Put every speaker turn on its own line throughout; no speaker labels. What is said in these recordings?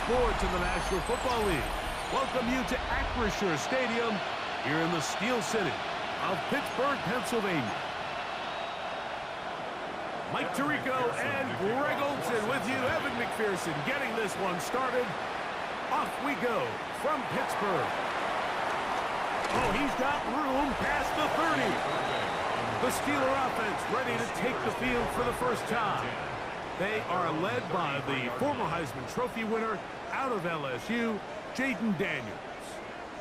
sports in the National Football League welcome you to Acrisure Stadium here in the Steel City of Pittsburgh, Pennsylvania. Mike Tirico and Greg Olson with you. Evan McPherson getting this one started. Off we go from Pittsburgh. Oh, he's got room past the 30. The Steeler offense ready to take the field for the first time. They are led by the former Heisman Trophy winner out of LSU, Jaden Daniels.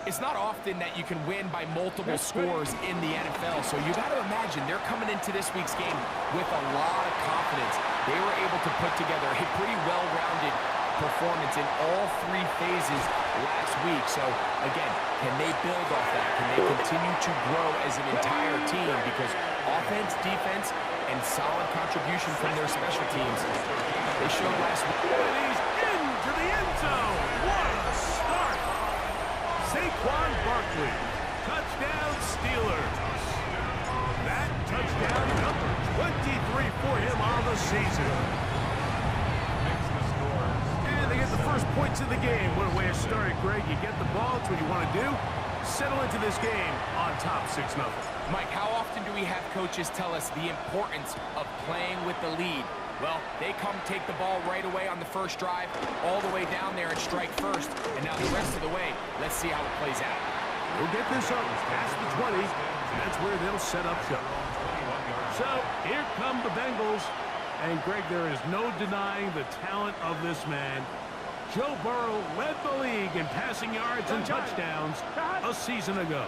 It's not often that you can win by multiple scores in the NFL, so you got to imagine they're coming into this week's game with a lot of confidence. They were able to put together a pretty well-rounded performance in all three phases last week. So, again, can they build off that? Can they continue to grow as an entire team? Because offense, defense, and solid contribution from their special teams, they showed last week.
And he's into the end zone. What a start! Saquon Barkley, touchdown Steelers. That touchdown number 23 for him on the season. And they get the first points of the game. What a way to start it, Greg. You get the ball, it's what you want to do. Settle into this game on top 6-0.
Mike, how often do we have coaches tell us the importance of playing with the lead? Well, they come take the ball right away on the first drive, all the way down there and strike first. And now the rest of the way, let's see how it plays out.
We'll get this up past the 20, and that's where they'll set up shop. So, here come the Bengals. And, Greg, there is no denying the talent of this man. Joe Burrow led the league in passing yards and touchdowns a season ago.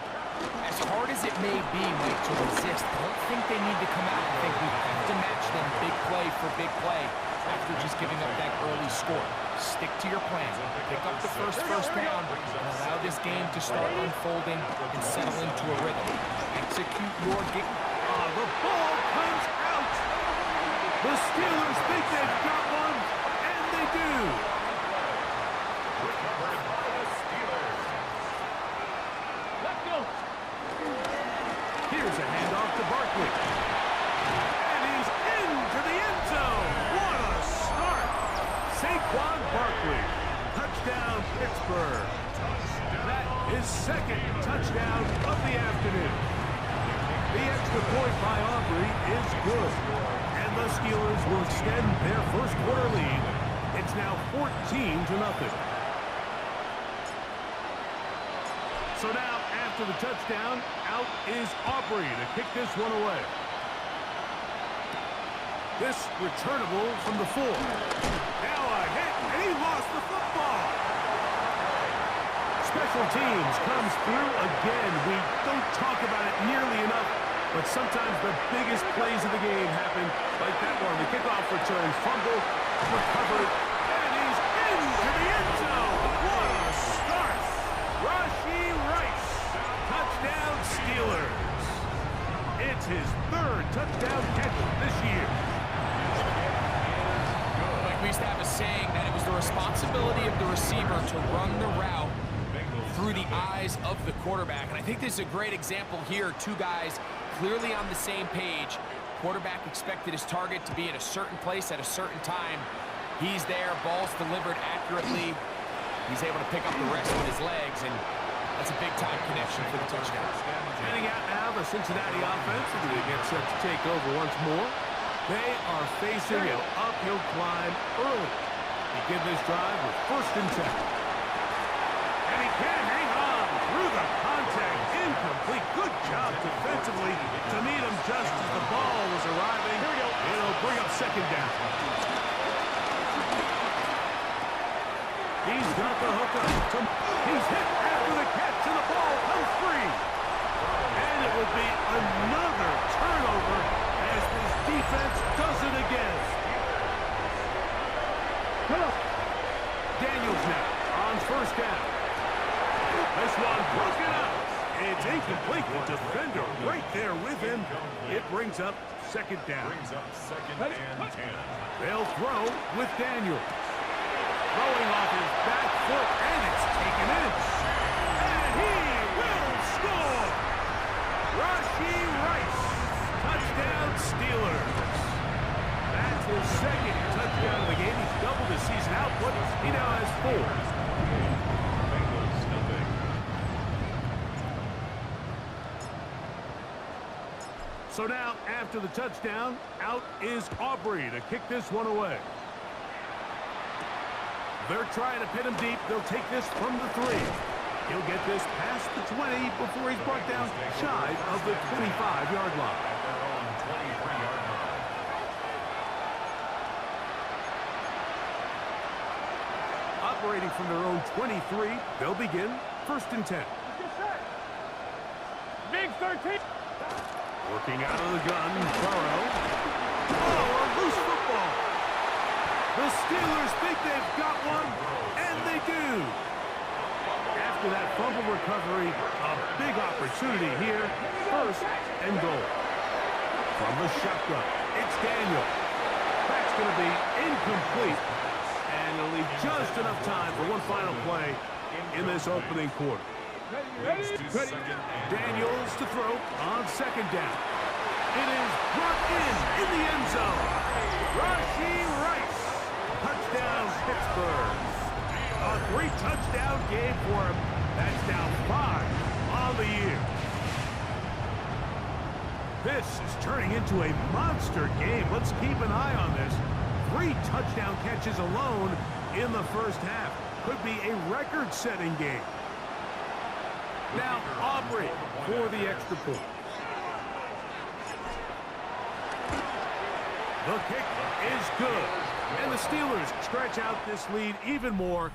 As hard as it may be, Mike, to resist, I don't think they need to come out and think we have to match them big play for big play after just giving up that early score. Stick to your plan. Pick up the first down and allow this game to start unfolding and settle into a rhythm. Execute your game.
The ball comes out. The Steelers think they've got one, and they do. Here's a handoff to Barkley. And he's into the end zone. What a start. Saquon Barkley. Touchdown, Pittsburgh. That is second touchdown of the afternoon. The extra point by Aubrey is good. And the Steelers will extend their first quarter lead. It's now 14-0. So now, after the touchdown, out is Aubrey to kick this one away. This returnable from the 4. Now a hit, and he lost the football. Special teams comes through again. We don't talk about it nearly enough, but sometimes the biggest plays of the game happen like that one. The kickoff return, fumble, recovered, and he's into the end zone. What a start. Rashee Rice, touchdown Steelers. It's his third touchdown catch this year.
Like we used to have a saying that it was the responsibility of the receiver to run the route through the eyes of the quarterback. And I think this is a great example here. Two guys clearly on the same page. Quarterback expected his target to be in a certain place at a certain time. He's there, ball's delivered accurately. He's able to pick up the rest with his legs, and that's a big-time connection for the touchdown.
Heading out now, the Cincinnati offense, as they get set to take over once more. They are facing an uphill climb early. Begin this drive with 1st and 10. And he can't hang on through the contact. Incomplete. Good job defensively to meet him just as the ball was arriving. It'll bring up 2nd down. He's got the hook up. He's hit after the catch, and the ball comes free. And it will be another turnover as this defense does it again. Daniels now on 1st down. This one broken up. It's incomplete. The defender right there with him. It brings up 2nd down. They'll throw with Daniels. Throwing off his back foot, and it's taken in. And he will score! Rashee Rice, touchdown Steelers. That's his 2nd touchdown of the game. He's doubled his postseason output, he now has 4. So now, after the touchdown, out is Aubrey to kick this one away. They're trying to pin him deep. They'll take this from the 3. He'll get this past the 20 before he's brought down shy of the 25-yard line. Operating from their own 23, they'll begin 1st and 10.
Big 13.
Working out of the gun, Burrow. Oh, a loose football. The Steelers think they've got one, and they do. After that fumble recovery, a big opportunity here. 1st and goal. From the shotgun, it's Daniel. That's going to be incomplete, and it'll leave just enough time for one final play in this opening quarter.
Ready?
Daniels to throw on 2nd down. It is brought in the end zone. Rashee Rice. Touchdown, Pittsburgh. A 3-touchdown game for him. That's now 5 on the year. This is turning into a monster game. Let's keep an eye on this. 3 touchdown catches alone in the first half. Could be a record-setting game. Now Aubrey for the extra point. The kick is good. And the Steelers stretch out this lead even more.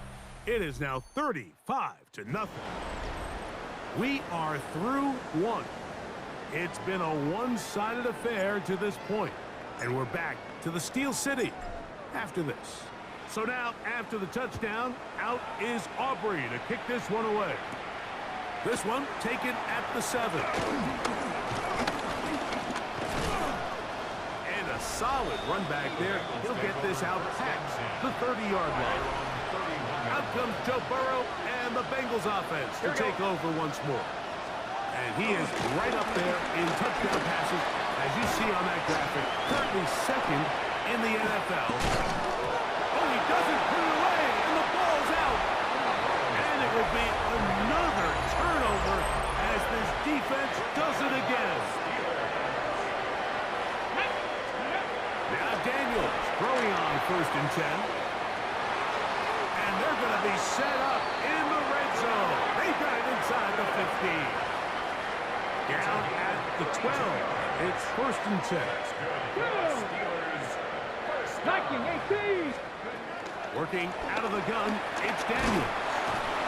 It is now 35-0. We are through 1. It's been a one-sided affair to this point. And we're back to the Steel City after this. So now, after the touchdown, out is Aubrey to kick this one away. This one taken at the 7. And a solid run back there. He'll get this out past the 30-yard line. Out comes Joe Burrow and the Bengals offense to take over once more. And he is right up there in touchdown passes, as you see on that graphic. Currently 2nd in the NFL. Oh, he doesn't put it away, and the ball's out. And it will be another turnover as this defense does it again. Now Daniels throwing on 1st and 10. And they're going to be set up in the red zone. They got it inside the 15. Down at the 12. It's 1st and 10.
Striking 18.
Working out of the gun, it's Daniels.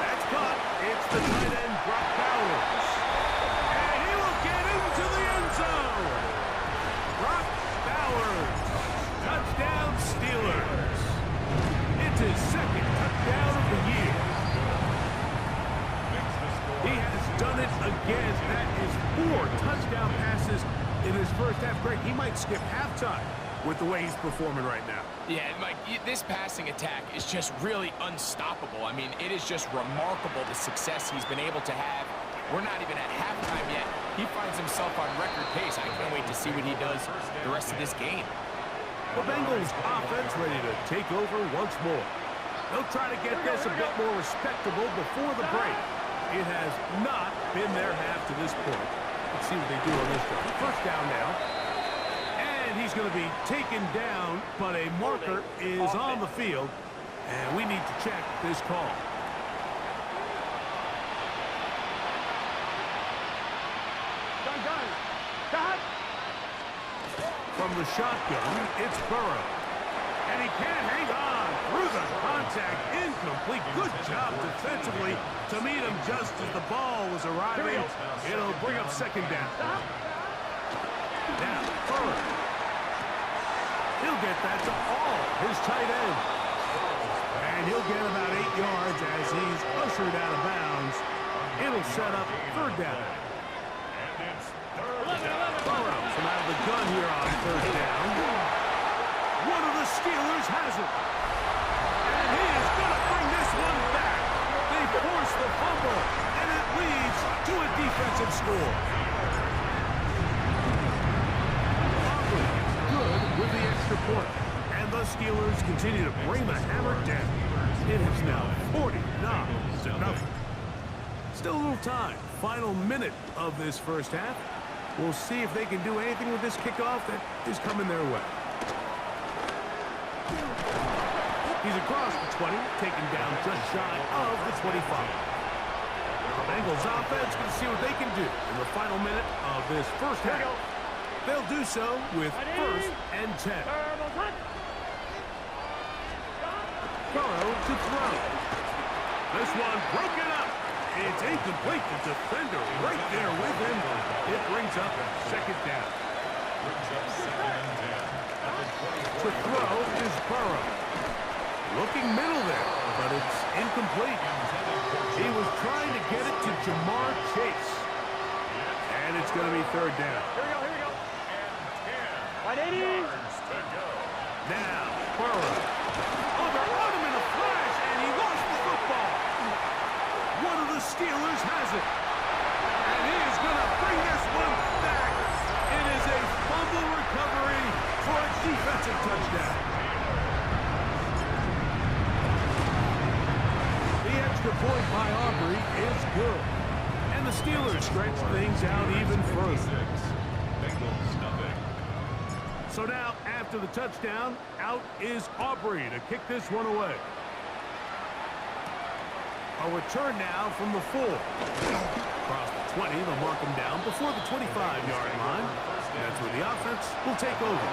That's caught. It's the tight end, Brock Bowers. And he will get into the end zone. Brock Bowers. Touchdown, Steelers. It's his 2nd touchdown of the year. He has done it again. That is 4 touchdown passes in his first half. Greg, he might skip halftime with the way he's performing right now.
Yeah, Mike, this passing attack is just really unstoppable. I mean, it is just remarkable the success he's been able to have. We're not even at halftime yet. He finds himself on record pace. I can't wait to see what he does the rest of this game.
The Bengals offense ready to take over once more. They'll try to get this a bit more respectable before the break. It has not been their half to this point. Let's see what they do on this one. 1st down now. And he's going to be taken down, but a marker is on the field. And we need to check this call. From the shotgun, it's Burrow. And he can't hang on through the contact. Incomplete. Good job defensively to meet him just as the ball was arriving. It'll bring up 2nd down. Now, Burrow. He'll get that to all his tight end. And he'll get about 8 yards as he's ushered out of bounds. It'll set up 3rd down. Burrow from out of the gun here on 3rd down. One of the Steelers has it. And he is going to bring this one back. They force the fumble, and it leads to a defensive score. Aubrey good with the extra point. And the Steelers continue to bring the hammer down. It is now 49-0. Still a little time. Final minute of this first half. We'll see if they can do anything with this kickoff that is coming their way. He's across the 20, taken down just shy of the 25. The Bengals offense can see what they can do in the final minute of this first half. They'll do so with 1st and 10. Burrow to throw. This one broken up. It's incomplete. The defender right there with him. It brings up 2nd down. To throw is Burrow. Looking middle there, but it's incomplete. He was trying to get it to Jamar Chase. And it's going to be 3rd down.
Here we go. 180.
Now, Burrow. Overrun him in a flash, and he lost the football. One of the Steelers has it. And he is going to bring this one back. It is a fumble recovery for a defensive touchdown. The extra point by Aubrey is good. And the Steelers stretch things out even further. So now, after the touchdown, out is Aubrey to kick this one away. A return now from the 4. Across the 20, they'll mark him down before the 25-yard line. That's where the offense will take over.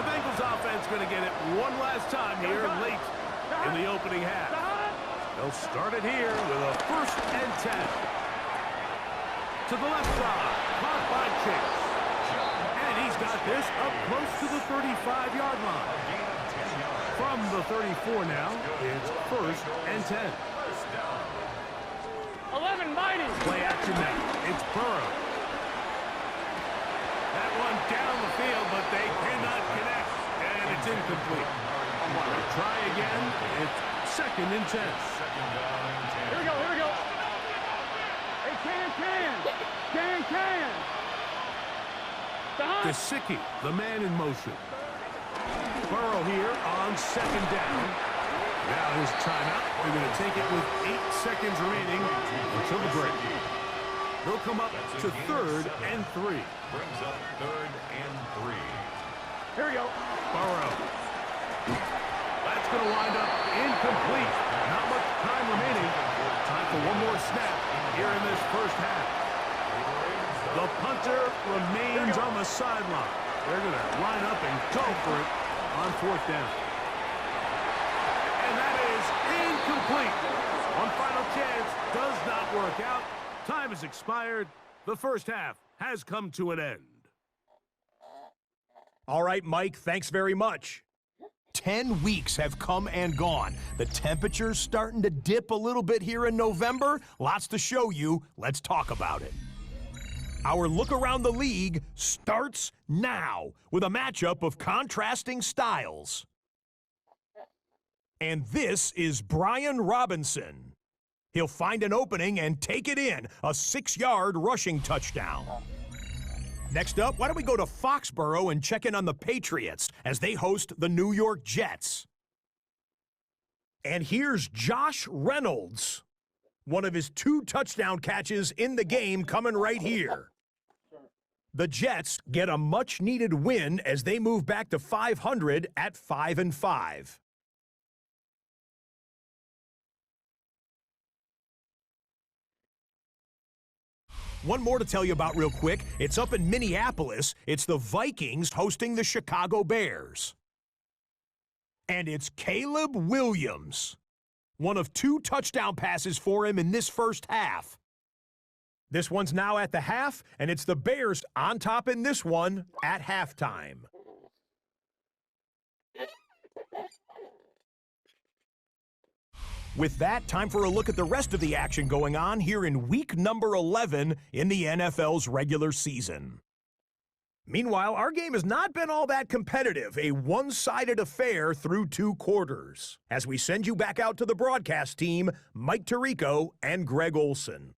The Bengals offense going to get it one last time here late in the opening half. They'll start it here with a 1st and 10. To the left side, caught by Chase. And he's got this up close to the 35-yard line. From the 34 now, it's 1st and 10.
11 mighty.
Play action now. It's Burrow. That one down the field, but they cannot connect. And it's incomplete. They try again. It's 2nd and 10.
Here we go. Hey, can.
Gesicki, the man in motion. Burrow here on 2nd down. Now his timeout. They're going to take it with 8 seconds remaining until the break. They'll come up to 3rd and 3.
Brings up 3rd and 3.
Here we go.
Burrow. That's going to wind up incomplete. Not much time remaining. Time for one more snap here in this first half. The punter remains on the sideline. They're going to line up and go for it on 4th down. And that is incomplete. One final chance does not work out. Time has expired. The first half has come to an end.
All right, Mike, thanks very much. 10 weeks have come and gone. The temperature's starting to dip a little bit here in November. Lots to show you. Let's talk about it. Our look around the league starts now with a matchup of contrasting styles. And this is Brian Robinson. He'll find an opening and take it in, a 6-yard rushing touchdown. Next up, why don't we go to Foxborough and check in on the Patriots as they host the New York Jets. And here's Josh Reynolds. One of his 2 touchdown catches in the game coming right here. The Jets get a much-needed win as they move back to 500 at 5-5. One more to tell you about real quick. It's up in Minneapolis. It's the Vikings hosting the Chicago Bears. And it's Caleb Williams. One of 2 touchdown passes for him in this first half. This one's now at the half, and it's the Bears on top in this one at halftime. With that, time for a look at the rest of the action going on here in week number 11 in the NFL's regular season. Meanwhile, our game has not been all that competitive, a one-sided affair through 2 quarters. As we send you back out to the broadcast team, Mike Tirico and Greg Olson.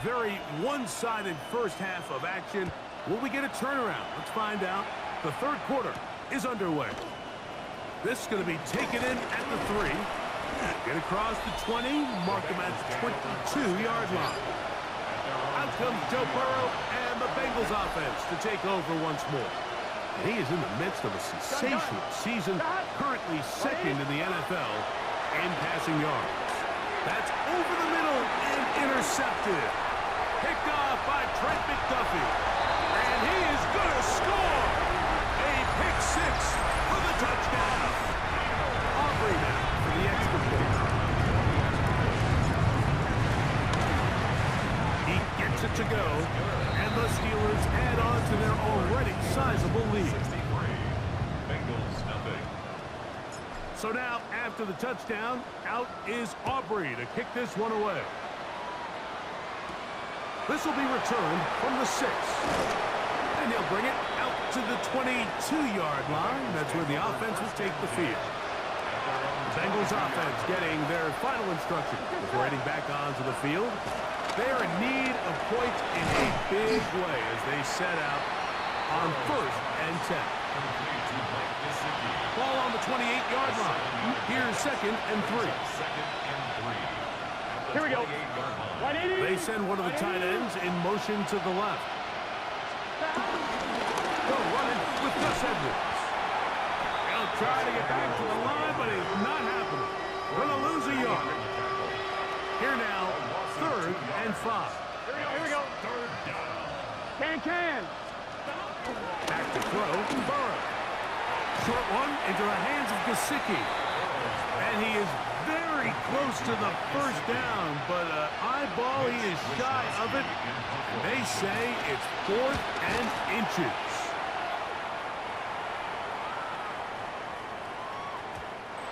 very one-sided first half of action. Will we get a turnaround? Let's find out. The third quarter is underway. This is going to be taken in at the 3. Get across the 20. Mark them at the 22-yard line. Out comes Joe Burrow and the Bengals offense to take over once more. And he is in the midst of a sensational season, currently second in the NFL in passing yards. That's over the middle and intercepted. Picked off by Trent McDuffie. And he is going to score. A pick 6 for the touchdown. Aubrey now for the extra point. He gets it to go. And the Steelers add on to their already sizable lead.
Bengals nothing.
So now, after the touchdown, out is Aubrey to kick this one away. This will be returned from the 6. And he'll bring it out to the 22-yard line. That's where the offense will take the field. The Bengals offense getting their final instruction before heading back onto the field. They are in need of points in a big way as they set out on 1st and 10. Ball on the 28-yard line. Here's 2nd and 3.
Here we go. 180.
They send one of the tight ends in motion to the left. Go running with Gus Edwards. He'll try to get back to the line, but it's not happening. Going to lose a yard. Here now, 3rd and 5.
Here we go.
Third down.
Can.
Back to throw, Burrow. Short one into the hands of Gesicki. And he is very close to the first down, but eyeball, he is shy of it. They say it's 4th and inches.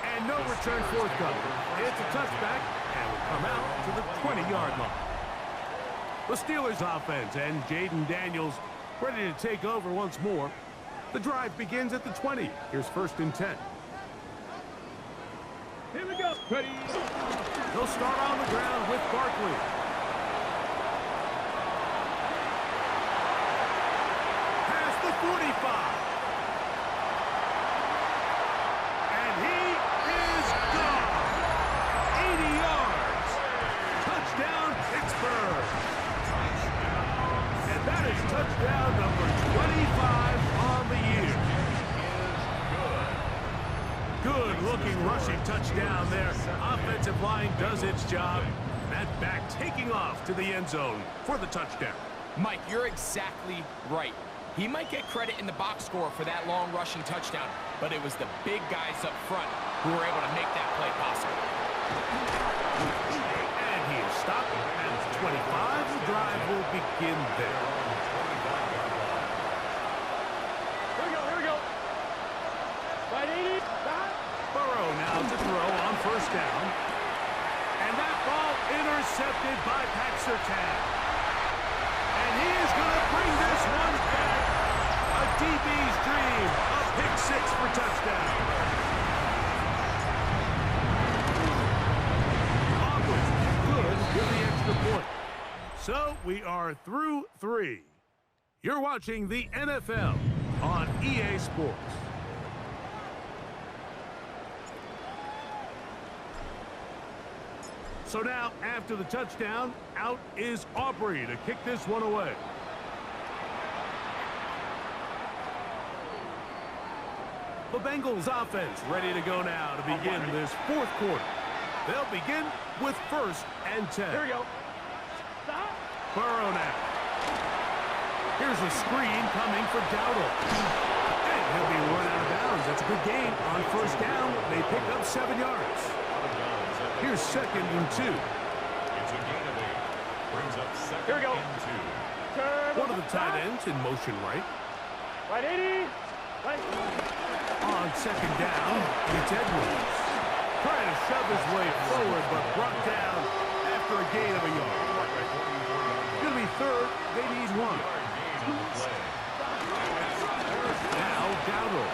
And no return forthcoming. It's a touchback, and will come out to the 20-yard line. The Steelers offense and Jaden Daniels ready to take over once more. The drive begins at the 20. Here's 1st and 10.
Here we go. Ready.
They'll start on the ground with Barkley. Past the 45. And he is gone. 80 yards. Touchdown, Pittsburgh. And that is touchdown number 25 on the year. Good-looking rushing touchdown there. Offensive line does its job. That back taking off to the end zone for the touchdown.
Mike, you're exactly right. He might get credit in the box score for that long rushing touchdown, but it was the big guys up front who were able to make that play possible.
And he is stopped at 25. The drive will begin there.
Here we go. 180.
Burrow now to throw on 1st down. And that ball intercepted by Pat Surtain. And he is going to bring this one back. A DB's dream. A pick 6 for touchdown. Aubrey, good with the extra point. So we are through 3. You're watching the NFL on EA Sports. So now, after the touchdown, out is Aubrey to kick this one away. The Bengals offense ready to go now to begin this 4th quarter. They'll begin with 1st and 10.
Here we go. Stop.
Burrow now. Here's a screen coming for Dowdle. And he'll be run out of bounds. That's a good gain on 1st down. They pick up 7 yards. Here's 2nd and 2.
It's a gain of 8. Brings up 2nd
Here we go.
and 2.
One of the tight ends in motion right.
180. Right.
On 2nd down, it's Edwards. Trying to shove his way forward, but brought down after a gain of a yard. Going to be 3rd. They need 1. Now Dowdle.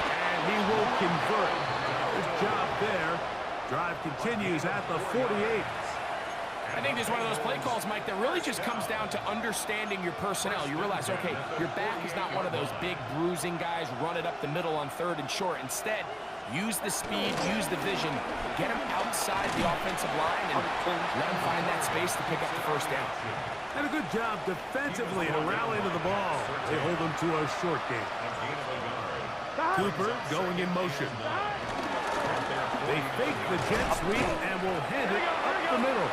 And he will convert. Good job there. Drive continues at the 48.
I think this is one of those play calls, Mike, that really just comes down to understanding your personnel. You realize, okay, your back is not one of those big bruising guys, run it up the middle on 3rd and short. Instead, use the speed, use the vision, get him outside the offensive line, and let him find that space to pick up the 1st down.
And a good job defensively to rally to the ball. They hold them to a short game. Cooper going in motion. They fake the jet sweep and will hand it up the middle.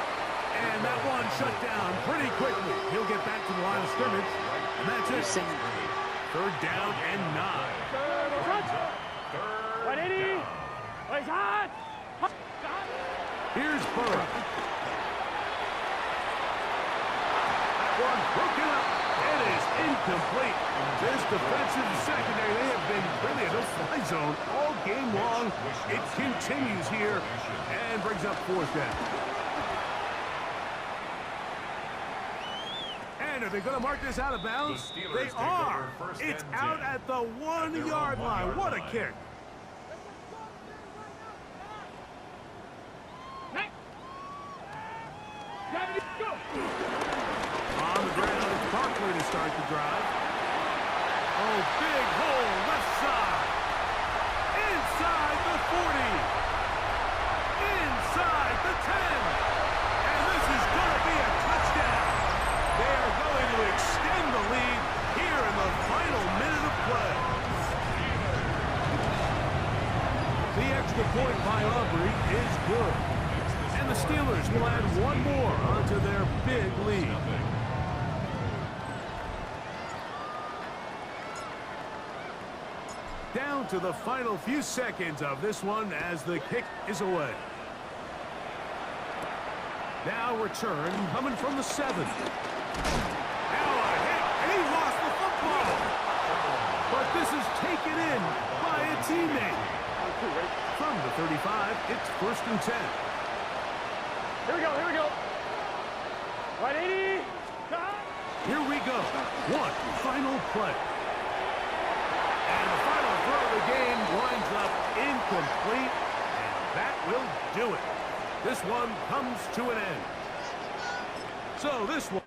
And that one shut down pretty quickly. He'll get back to the line of scrimmage. And that's it. 3rd down and 9.
180. Place hot.
Here's Burrow. That one broken up. It is incomplete. This defensive secondary, they have been really a no-fly zone all game long. It continues here and brings up 4th down. And are they going to mark this out of bounds? They are. It's out at the 1-yard line. What a kick. On the ground, it's Barkley to start the drive. Oh, big hole, left side. Inside the 40. Inside the 10. And this is going to be a touchdown. They are going to extend the lead here in the final minute of play. The extra point by Aubrey is good. And the Steelers will add one more onto their big lead. Down to the final few seconds of this one as the kick is away. Now return coming from the 7. Now a hit, and he lost the football. But this is taken in by a teammate. From the 35, it's 1st and 10.
Here we go, here we go. 180.
Here we go. One final play. And the final throw of the game winds up incomplete, and that will do it. This one comes to an end. So this one...